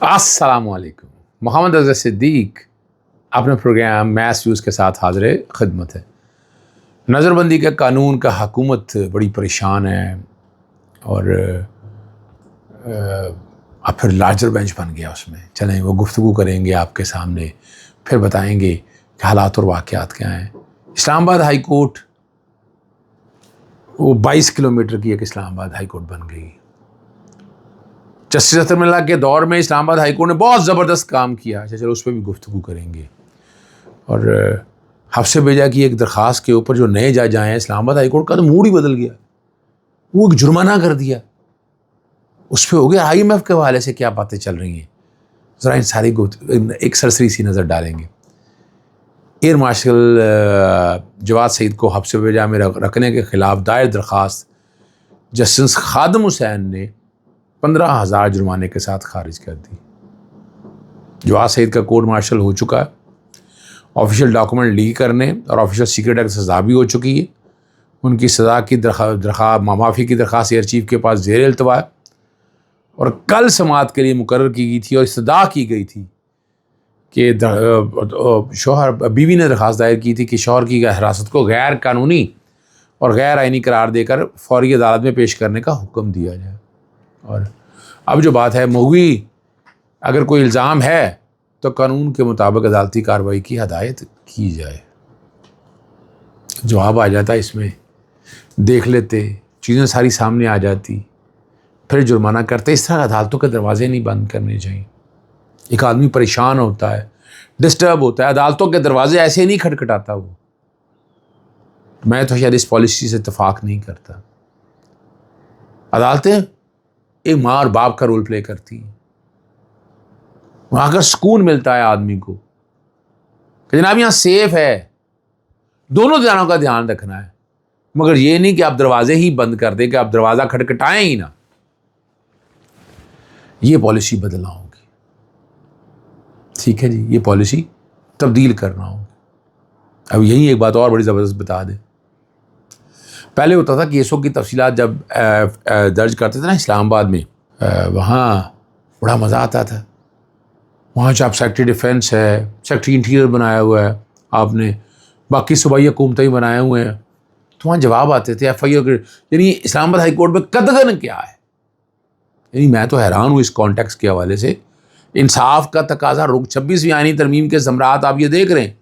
السلام علیکم. محمد اظہر صدیق اپنے پروگرام میس ویوز کے ساتھ حاضر خدمت ہے. نظر بندی کا قانون کا حکومت بڑی پریشان ہے اور اب پھر لارجر بینچ بن گیا. اس میں چلیں وہ گفتگو کریں گے آپ کے سامنے، پھر بتائیں گے کہ حالات اور واقعات کیا ہیں. اسلام آباد ہائی کورٹ وہ 22 کلومیٹر کی ایک اسلام آباد ہائی کورٹ بن گئی. جسٹس اطہر اللہ کے دور میں اسلام آباد ہائی کورٹ نے بہت زبردست کام کیا. چلو اس پہ بھی گفتگو کریں گے. اور حفص بیجا کی ایک درخواست کے اوپر جو نئے جج آئے ہیں اسلام آباد ہائی کورٹ کا تو موڈ ہی بدل گیا. وہ ایک جرمانہ کر دیا. اس پہ ہو گیا IMF کے حوالے سے کیا باتیں چل رہی ہیں. ذرا ان ساری ایک سرسری سی نظر ڈالیں گے. ایئر مارشل جواد سعید کو حفص بیجا میں رکھنے کے خلاف دائر درخواست جسٹس خادم حسین نے 15,000 جرمانے کے ساتھ خارج کر دی. جواد سعید کا کورٹ مارشل ہو چکا ہے. آفیشیل ڈاکومنٹ لیک کرنے اور آفیشیل سیکرٹ ایکٹ سزا بھی ہو چکی ہے. ان کی سزا کی معافی کی درخواست ایئر چیف کے پاس زیر التوا ہے اور کل سماعت کے لیے مقرر کی گئی تھی اور استدعا کی گئی تھی کہ شوہر بیوی نے درخواست دائر کی تھی کہ شوہر کی حراست کو غیر قانونی اور غیر آئینی قرار دے کر فوری عدالت میں پیش کرنے کا حکم دیا جائے. اور اب جو بات ہے مغوی اگر کوئی الزام ہے تو قانون کے مطابق عدالتی کارروائی کی ہدایت کی جائے. جواب آ جاتا اس میں، دیکھ لیتے، چیزیں ساری سامنے آ جاتی، پھر جرمانہ کرتے. اس طرح عدالتوں کے دروازے نہیں بند کرنے چاہیے. ایک آدمی پریشان ہوتا ہے، ڈسٹرب ہوتا ہے، عدالتوں کے دروازے ایسے نہیں کھٹکھٹاتا. وہ میں تو شاید اس پالیسی سے اتفاق نہیں کرتا. عدالتیں ایک ماں اور باپ کا رول پلے کرتی ہیں. وہاں کا سکون ملتا ہے آدمی کو کہ جناب یہاں سیف ہے. دونوں جانوں کا دھیان رکھنا ہے، مگر یہ نہیں کہ آپ دروازے ہی بند کر دیں، کہ آپ دروازہ کھٹکھٹائیں ہی نہ. یہ پالیسی بدلنا ہوگی. ٹھیک ہے جی، یہ پالیسی تبدیل کرنا ہوگی. اب یہی ایک بات اور بڑی زبردست بتا دیں. پہلے ہوتا تھا کیسوں کی تفصیلات جب درج کرتے تھے نا اسلام آباد میں، وہاں بڑا مزہ آتا تھا. وہاں جو آپ سیکٹری ڈیفینس ہے، سیکٹری انٹیریئر بنایا ہوا ہے آپ نے، باقی صوبائی حکومتیں بنائے ہوئے ہیں، تو وہاں جواب آتے تھے FIR. یعنی اسلام آباد ہائی کورٹ میں قدغن کیا ہے. یعنی میں تو حیران ہوں اس کانٹیکس کے حوالے سے. انصاف کا تقاضا 26ویں آئینی ترمیم کے ثمرات آپ یہ دیکھ رہے ہیں.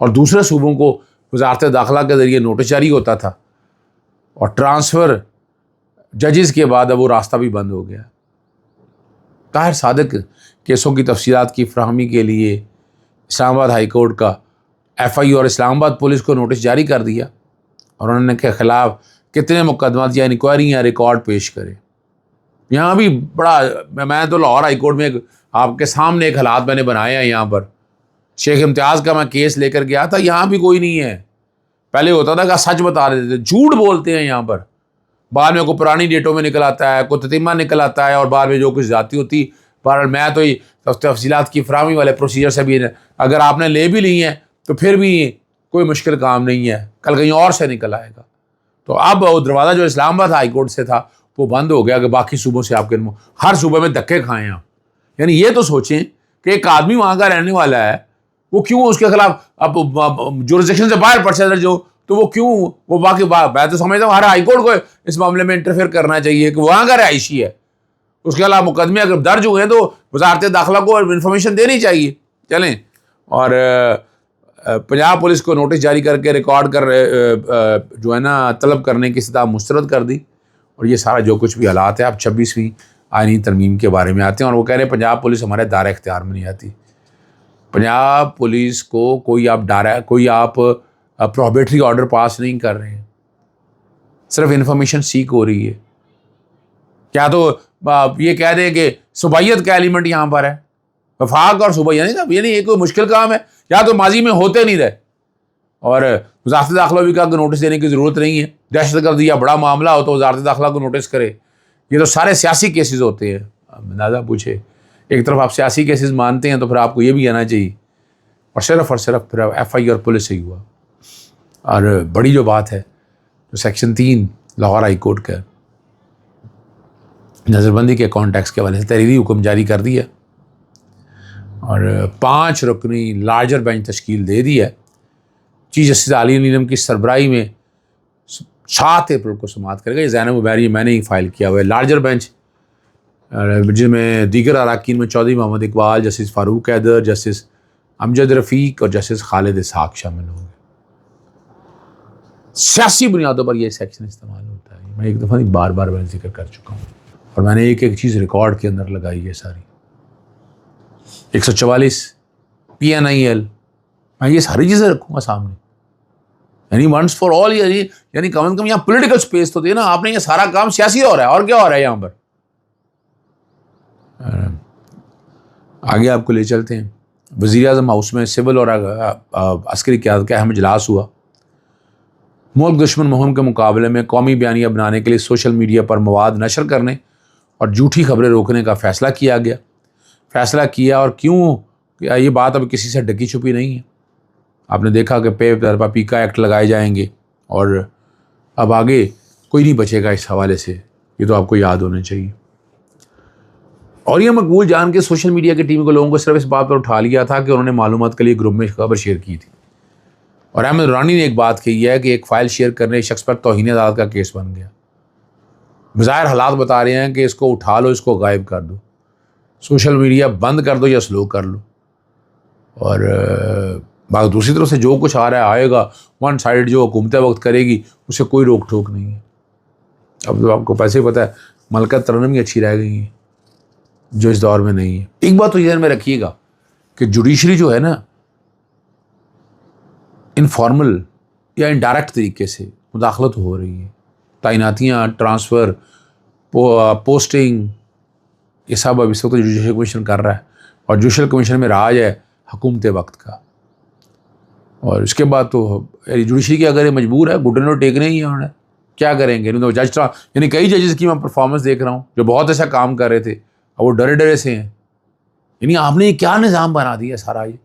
اور دوسرے صوبوں کو وزارت داخلہ کے ذریعے نوٹس جاری ہوتا تھا اور ٹرانسفر ججز کے بعد اب وہ راستہ بھی بند ہو گیا. طاہر صادق کیسوں کی تفصیلات کی فراہمی کے لیے اسلام آباد ہائی کورٹ کا FIR اور اسلام آباد پولیس کو نوٹس جاری کر دیا اور انہوں نے کے خلاف کتنے مقدمات یا انکوائری یا ریکارڈ پیش کرے. یہاں بھی بڑا، میں تو لاہور ہائی کورٹ میں آپ کے سامنے ایک حالات میں نے بنائے ہیں. یہاں پر شیخ امتیاز کا میں کیس لے کر گیا تھا، یہاں بھی کوئی نہیں ہے. پہلے ہوتا تھا کہ سچ بتا دیتے تھے، جھوٹ بولتے ہیں یہاں پر. بعد میں کوئی پرانی ڈیٹوں میں نکل آتا ہے، کوئی تتیمہ نکل آتا ہے اور بعد میں جو کچھ ذاتی ہوتی. بہرحال میں تو تفصیلات کی فراہمی والے پروسیجر سے بھی اگر آپ نے لے بھی لی ہیں تو پھر بھی کوئی مشکل کام نہیں ہے، کل کہیں اور سے نکل آئے گا. تو اب وہ دروازہ جو اسلام آباد ہائی کورٹ سے تھا وہ بند ہو گیا کہ باقی صوبوں سے آپ کے ہر صوبے میں دھکے کھائیں آپ. یعنی یہ تو سوچیں کہ ایک آدمی وہاں کا رہنے والا ہے، وہ کیوں اس کے خلاف اب جورسڈکشن سے باہر پرچہ درج ہو تو وہ کیوں، وہ باقی میں تو سمجھتا ہوں ہر ہائی کورٹ کو اس معاملے میں انٹرفیئر کرنا چاہیے کہ وہاں کا رہائشی ہے. اس کے خلاف مقدمے اگر درج ہوئے ہیں تو وزارت داخلہ کو انفارمیشن دینی چاہیے. چلیں، اور پنجاب پولیس کو نوٹس جاری کر کے ریکارڈ کر جو ہے نا طلب کرنے کی استدعا مسترد کر دی. اور یہ سارا جو کچھ بھی حالات ہے اب 26ویں آئینی ترمیم کے بارے میں آتے ہیں. اور وہ کہہ رہے ہیں پنجاب پولیس ہمارے دائرہ اختیار میں نہیں آتی. پنجاب پولیس کو کوئی آپ پروہیبیٹری آرڈر پاس نہیں کر رہے ہیں، صرف انفارمیشن سیک ہو رہی ہے. کیا تو یہ کہہ دیں کہ صوبائیت کا ایلیمنٹ یہاں پر ہے، وفاق اور صوبائیت نہیں. یہ کوئی مشکل کام ہے، یا تو ماضی میں ہوتے نہیں رہے. اور وزارت داخلہ بھی کہا کہ نوٹس دینے کی ضرورت نہیں ہے. دہشت گردی یا بڑا معاملہ ہو تو وزارت داخلہ کو نوٹس کرے. یہ تو سارے سیاسی کیسز ہوتے ہیں. اندازہ پوچھے، ایک طرف آپ سیاسی کیسز مانتے ہیں تو پھر آپ کو یہ بھی آنا چاہیے. اور صرف پھر FIR پولیس سے ہی ہوا. اور بڑی جو بات ہے جو سیکشن 3 لاہور ہائی کورٹ کا، نظر بندی کے کانٹیکس کے حوالے سے تحریری حکم جاری کر دیا اور 5 رکنی لارجر بینچ تشکیل دے دی ہے. چیف جسٹس علی نیلم کی سربراہی میں 7 اپریل کو سماعت کرے گا. یہ زینب عبیری میں نے ہی فائل کیا ہوا ہے. لارجر بینچ جن میں دیگر اراکین میں چودھری محمد اقبال، جسٹس فاروق حیدر، جسٹس امجد رفیق اور جسٹس خالد اسحاق شامل ہوں گے. سیاسی بنیادوں پر یہ سیکشن استعمال ہوتا ہے. میں ایک دفعہ نہیں بار بار میں ذکر کر چکا ہوں اور میں نے ایک ایک چیز ریکارڈ کے اندر لگائی ہے ساری. 144 PNIL میں یہ ساری چیزیں رکھوں گا سامنے. یعنی ونس فار آل، یعنی کم از کم یہاں پولیٹیکل سپیس تو دے نا. آپ نے یہ سارا کام سیاسی ہو رہا ہے اور کیا ہو رہا ہے یہاں پر. آگے آپ کو لے چلتے ہیں. وزیر اعظم ہاؤس میں سول اور عسکری قیادت کا اہم اجلاس ہوا. ملک دشمن مہم کے مقابلے میں قومی بیانیہ بنانے کے لیے سوشل میڈیا پر مواد نشر کرنے اور جھوٹی خبریں روکنے کا فیصلہ کیا گیا. فیصلہ کیا اور کیوں؟ یہ بات اب کسی سے ڈکی چھپی نہیں ہے. آپ نے دیکھا کہ پے طرفہ پیکا ایکٹ لگائے جائیں گے اور اب آگے کوئی نہیں بچے گا اس حوالے سے. یہ تو آپ کو یاد ہونا چاہیے. اور یہ مقبول جان کے سوشل میڈیا کی ٹیم کے لوگوں کو صرف اس بات پر اٹھا لیا تھا کہ انہوں نے معلومات کے لیے گروپ میں خبر شیئر کی تھی. اور احمد رانی نے ایک بات کہی ہے کہ ایک فائل شیئر کرنے شخص پر توہین عدالت کا کیس بن گیا. بظاہر حالات بتا رہے ہیں کہ اس کو اٹھا لو، اس کو غائب کر دو، سوشل میڈیا بند کر دو یا سلو کر لو. اور دوسری طرف سے جو کچھ آ رہا ہے آئے گا. ون سائڈ جو حکومت وقت کرے گی اسے کوئی روک ٹوک نہیں ہے. اب تو آپ کو پیسے ہی پتہ ہے ملکہ ترنم ہی اچھی رہ گئی ہیں جو اس دور میں نہیں ہے. ایک بات تو ذہن میں رکھیے گا کہ جوڈیشری جو ہے نا انفارمل یا انڈائریکٹ طریقے سے مداخلت ہو رہی ہے. تعیناتیاں، ٹرانسفر، پوسٹنگ، یہ سب اب اس وقت جوڈیشل کمیشن کر رہا ہے. اور جوڈیشل کمیشن میں راج ہے حکومت وقت کا. اور اس کے بعد تو جوڈیشری کی اگر یہ مجبور ہے گھٹنے تو ٹیکنے ہی ہیں. انہوں نے کیا کریں گے؟ جج یعنی کئی ججز کی میں پرفارمنس دیکھ رہا ہوں جو بہت ایسا کام کر رہے تھے اور وہ ڈرے ڈرے سے ہیں. یعنی آپ نے یہ کیا نظام بنا دیا سارا یہ،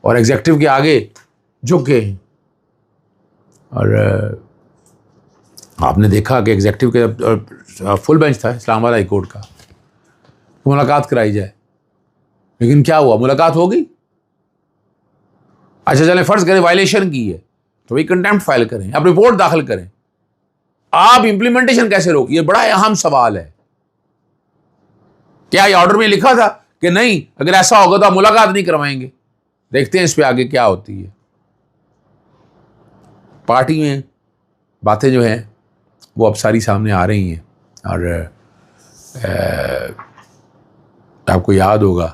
اور ایگزیکٹو کے آگے جھک گئے ہیں. اور آپ نے دیکھا کہ ایگزیکٹو کے فل بینچ تھا اسلام آباد ہائی کورٹ کا، ملاقات کرائی جائے، لیکن کیا ہوا؟ ملاقات ہو گئی. اچھا چلیں فرض کریں وائلیشن کی ہے تو وہی کنٹیمپٹ فائل کریں، آپ رپورٹ داخل کریں. آپ امپلیمنٹیشن کیسے روک؟ یہ بڑا اہم سوال ہے. کیا یہ آرڈر میں لکھا تھا کہ نہیں اگر ایسا ہوگا تو آپ ملاقات نہیں کروائیں گے؟ دیکھتے ہیں اس پہ آگے کیا ہوتی ہے. پارٹی میں باتیں جو ہیں وہ اب ساری سامنے آ رہی ہیں. اور آپ کو یاد ہوگا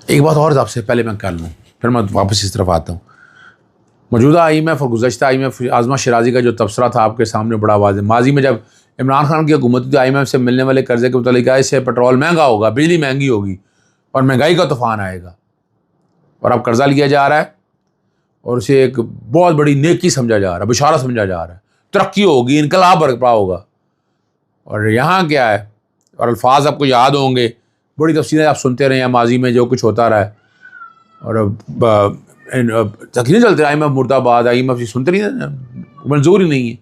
ایک بات اور آپ سے پہلے میں کر لوں پھر میں واپس اس طرف آتا ہوں. موجودہ IMF اور گزشتہ IMF عاظمہ شیرازی کا جو تبصرہ تھا آپ کے سامنے بڑا واضح. ماضی میں جب عمران خان کی حکومت تو IMF سے ملنے والے قرضے کے متعلق اس سے پیٹرول مہنگا ہوگا، بجلی مہنگی ہوگی اور مہنگائی کا طوفان آئے گا. اور اب قرضہ لیا جا رہا ہے اور اسے ایک بہت بڑی نیکی سمجھا جا رہا ہے، بشارت سمجھا جا رہا ہے، ترقی ہوگی، انقلاب برپا ہوگا. اور یہاں کیا ہے؟ اور الفاظ آپ کو یاد ہوں گے، بڑی تفصیلیں آپ سنتے رہے ہیں ماضی میں جو کچھ ہوتا رہا ہے. اور تقریباً چلتے IMF مرد آباد، IMF سنتے نہیں، منظور ہی نہیں ہے،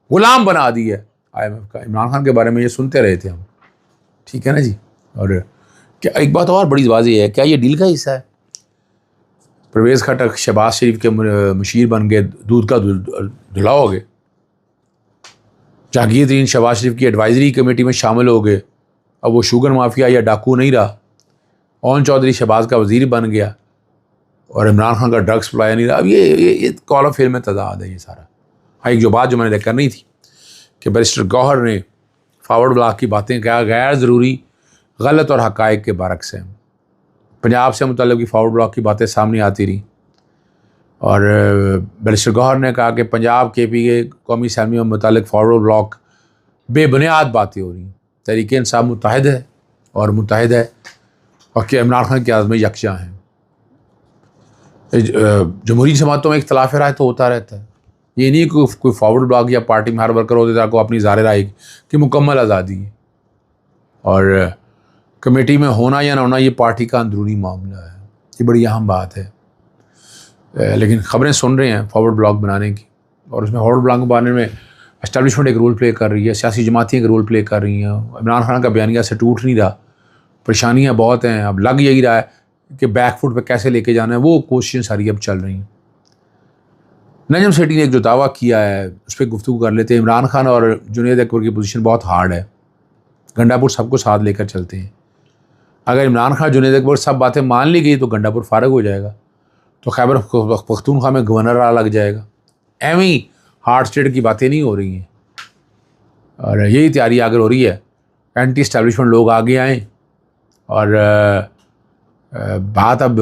غلام بنا دی ہے IMF کا. عمران خان کے بارے میں یہ سنتے رہے تھے ہم، ٹھیک ہے نا جی. اور کیا ایک بات اور بڑی واضح ہے، کیا یہ ڈیل کا حصہ ہے؟ پرویز خٹک شہباز شریف کے مشیر بن گئے، دودھ کا دھلا ہو گئے. جہانگیر ترین شہباز شریف کی ایڈوائزری کمیٹی میں شامل ہو گئے. اب وہ شوگر مافیا یا ڈاکو نہیں رہا. اون چودھری شہباز کا وزیر بن گیا اور عمران خان کا ڈرگ سپلائی نہیں رہا. اب یہ کال آف فیل میں تضاد ہے یہ سارا. ایک جو بات جو میں نے کرنی تھی کہ بیرسٹر گوہر نے فارورڈ بلاک کی باتیں کیا غیر ضروری، غلط اور حقائق کے برعکس ہیں. پنجاب سے متعلق کی فارورڈ بلاک کی باتیں سامنے آتی رہیں اور بیرسٹر گوہر نے کہا کہ پنجاب KPA قومی اسمبلی میں متعلق فارورڈ بلاک بے بنیاد باتیں ہو رہی ہیں. تحریک انصاف متحد ہے اور کہ عمران خان کی قیادت میں یکجا ہیں. جمہوری جماعتوں میں اختلاف رائے تو ہوتا رہتا ہے. یہ نہیں کوئی فارورڈ بلاک یا پارٹی میں ہر ورکر ہوتے تھا کو اپنی ظاہر رائے کی مکمل آزادی ہے. اور کمیٹی میں ہونا یا نہ ہونا یہ پارٹی کا اندرونی معاملہ ہے. یہ بڑی اہم بات ہے. لیکن خبریں سن رہے ہیں فارورڈ بلاک بنانے کی، اور اس میں فارورڈ بلاک بنانے میں اسٹیبلشمنٹ ایک رول پلے کر رہی ہے، سیاسی جماعتیں ایک رول پلے کر رہی ہیں، عمران خان کا بیانیہ سے ٹوٹ نہیں رہا، پریشانیاں بہت ہیں، اب لگ یہی رہا ہے کہ بیک فٹ پہ کیسے لے کے جانا ہے، وہ کوششیں ساری اب چل رہی ہیں۔ نجم سیٹھی نے ایک جو دعویٰ کیا ہے اس پہ گفتگو کر لیتے ہیں۔ عمران خان اور جنید اکبر کی پوزیشن بہت ہارڈ ہے، گنڈا پور سب کو ساتھ لے کر چلتے ہیں، اگر عمران خان جنید اکبر سب باتیں مان لی گئی تو گنڈا پور فارغ ہو جائے گا، تو خیبر پختونخوا میں گورنر لگ جائے گا۔ ایویں ہی ہارڈ اسٹیٹ کی باتیں نہیں ہو رہی ہیں، اور یہی تیاری اگر ہو رہی ہے اینٹی اسٹیبلشمنٹ لوگ آگے آئیں اور بات اب